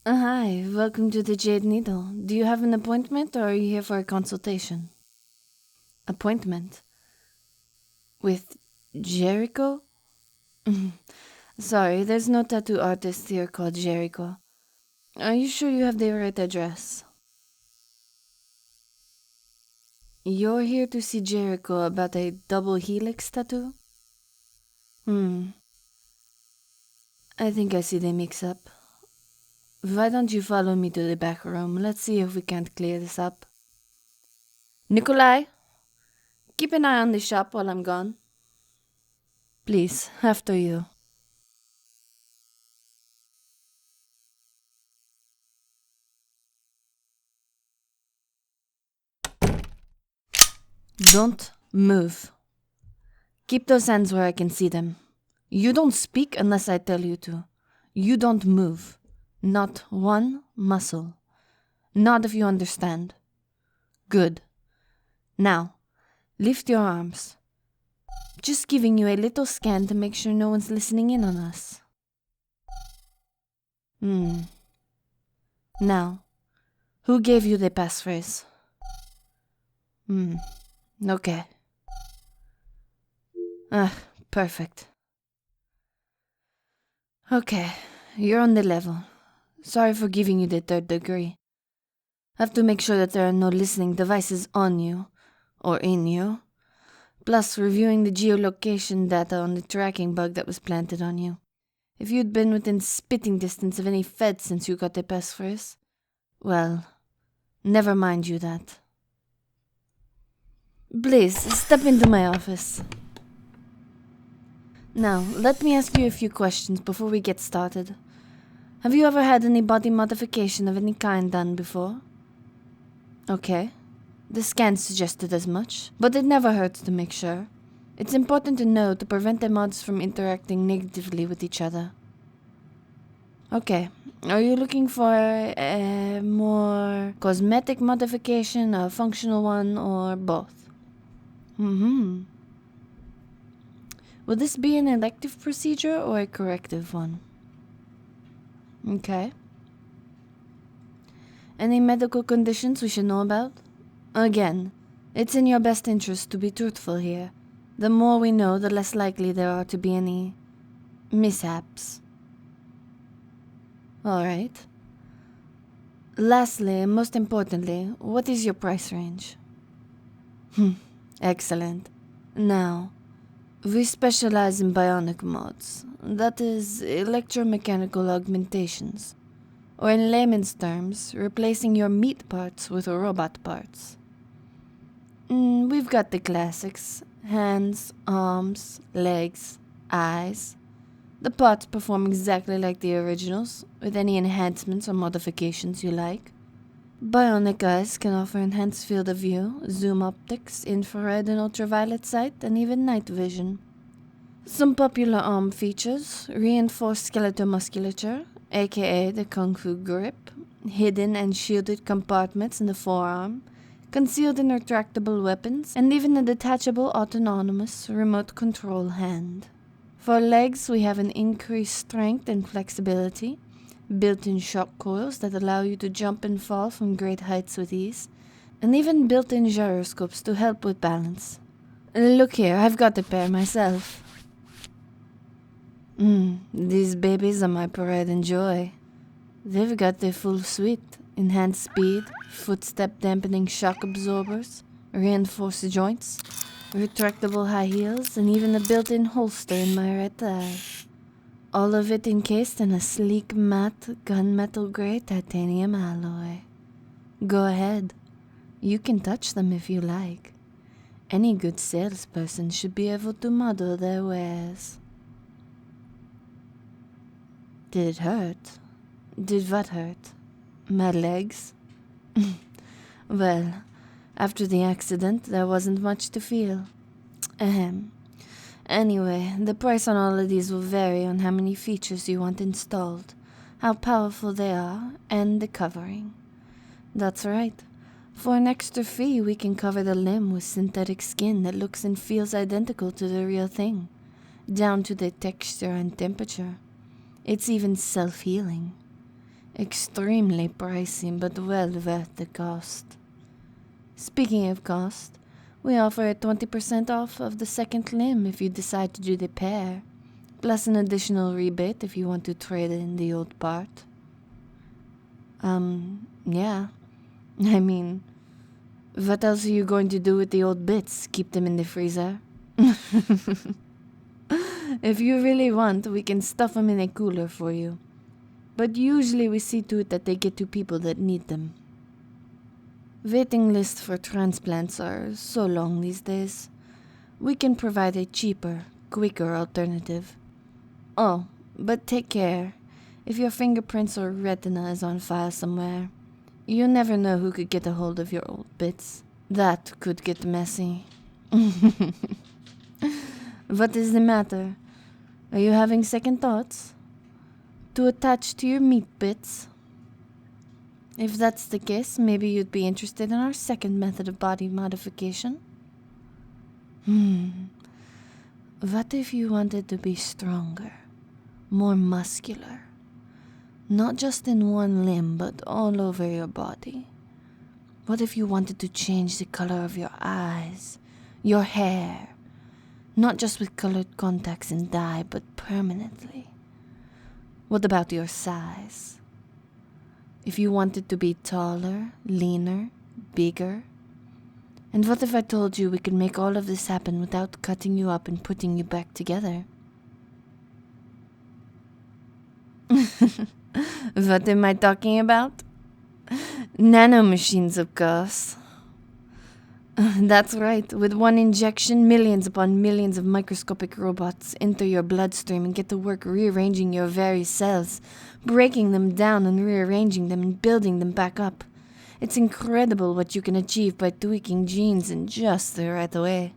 Hi, welcome to the Jade Needle. Do you have an appointment or are you here for a consultation? Appointment? With Jericho? Sorry, there's no tattoo artist here called Jericho. Are you sure you have the right address? You're here to see Jericho about a double helix tattoo? I think I see the mix-up. Why don't you follow me to the back room? Let's see if we can't clear this up. Nikolai, keep an eye on the shop while I'm gone. Please, after you. Don't move. Keep those hands where I can see them. You don't speak unless I tell you to. You don't move. Not one muscle. Nod if you understand. Good. Now, lift your arms. Just giving you a little scan to make sure no one's listening in on us. Now, who gave you the passphrase? Okay. Perfect. Okay, you're on the level. Sorry for giving you the 3rd degree. Have to make sure that there are no listening devices on you, or in you. Plus, reviewing the geolocation data on the tracking bug that was planted on you. If you'd been within spitting distance of any fed since you got the passphrase, well, never mind you that. Please, step into my office. Now, let me ask you a few questions before we get started. Have you ever had any body modification of any kind done before? Okay. The scan suggested as much, but it never hurts to make sure. It's important to know to prevent the mods from interacting negatively with each other. Okay. Are you looking for a more cosmetic modification, a functional one, or both? Will this be an elective procedure or a corrective one? Okay. Any medical conditions we should know about? Again, it's in your best interest to be truthful here. The more we know, the less likely there are to be any mishaps. Alright. Lastly, and most importantly, what is your price range? Excellent. Now, we specialize in bionic mods, that is, electromechanical augmentations, or in layman's terms, replacing your meat parts with robot parts. We've got the classics: hands, arms, legs, eyes. The parts perform exactly like the originals, with any enhancements or modifications you like. Bionic eyes can offer enhanced field of view, zoom optics, infrared and ultraviolet sight, and even night vision. Some popular arm features: reinforced skeletal musculature, aka the Kung Fu grip, hidden and shielded compartments in the forearm, concealed and retractable weapons, and even a detachable autonomous remote control hand. For legs, we have an increased strength and flexibility, built-in shock coils that allow you to jump and fall from great heights with ease, and even built-in gyroscopes to help with balance. Look here, I've got a pair myself. These babies are my pride and joy. They've got the full suite: enhanced speed, footstep dampening shock absorbers, reinforced joints, retractable high heels, and even a built-in holster in my right thigh. All of it encased in a sleek matte gunmetal gray titanium alloy. Go ahead. You can touch them if you like. Any good salesperson should be able to model their wares. Did it hurt? Did what hurt? My legs? Well, after the accident, there wasn't much to feel. Ahem. Anyway, the price on all of these will vary on how many features you want installed, how powerful they are, and the covering. That's right. For an extra fee, we can cover the limb with synthetic skin that looks and feels identical to the real thing, down to the texture and temperature. It's even self-healing. Extremely pricey, but well worth the cost. Speaking of cost, we offer a 20% off of the second limb if you decide to do the pair, plus an additional rebate if you want to trade in the old part. Yeah. I mean, what else are you going to do with the old bits? Keep them in the freezer? If you really want, we can stuff them in a cooler for you. But usually we see to it that they get to people that need them. Waiting lists for transplants are so long these days. We can provide a cheaper, quicker alternative. Oh, but take care. If your fingerprints or retina is on file somewhere, you never know who could get a hold of your old bits. That could get messy. What is the matter? Are you having second thoughts? To attach to your meat bits? If that's the case, maybe you'd be interested in our second method of body modification. What if you wanted to be stronger, more muscular? Not just in one limb, but all over your body. What if you wanted to change the color of your eyes, your hair? Not just with colored contacts and dye, but permanently. What about your size? If you wanted to be taller, leaner, bigger? And what if I told you we could make all of this happen without cutting you up and putting you back together? What am I talking about? Nanomachines, of course. That's right. With one injection, millions upon millions of microscopic robots enter your bloodstream and get to work rearranging your very cells, breaking them down and rearranging them and building them back up. It's incredible what you can achieve by tweaking genes in just the right way.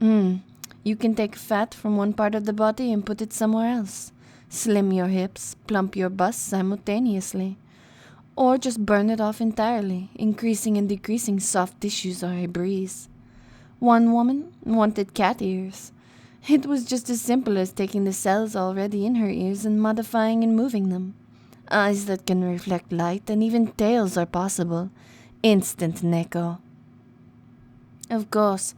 You can take fat from one part of the body and put it somewhere else. Slim your hips, plump your bust simultaneously. Or just burn it off entirely. Increasing and decreasing soft tissues are a breeze. One woman wanted cat ears. It was just as simple as taking the cells already in her ears and modifying and moving them. Eyes that can reflect light, and even tails are possible. Instant Neko. Of course,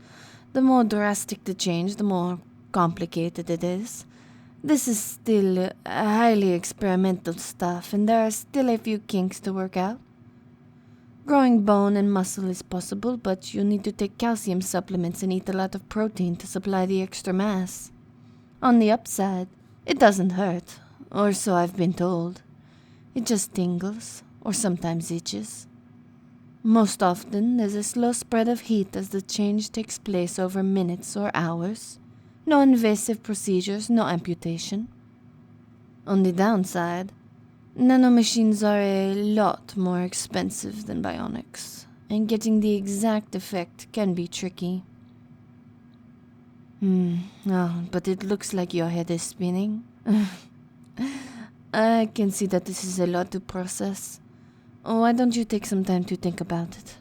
the more drastic the change, the more complicated it is. This is still highly experimental stuff, and there are still a few kinks to work out. Growing bone and muscle is possible, but you need to take calcium supplements and eat a lot of protein to supply the extra mass. On the upside, it doesn't hurt, or so I've been told. It just tingles, or sometimes itches. Most often, there's a slow spread of heat as the change takes place over minutes or hours. No invasive procedures, no amputation. On the downside, nanomachines are a lot more expensive than bionics, and getting the exact effect can be tricky. But it looks like your head is spinning. I can see that this is a lot to process. Why don't you take some time to think about it?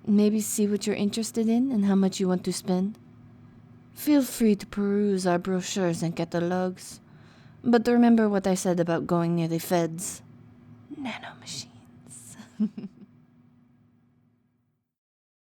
Maybe see what you're interested in and how much you want to spend. Feel free to peruse our brochures and catalogs. But remember what I said about going near the feds. Nanomachines.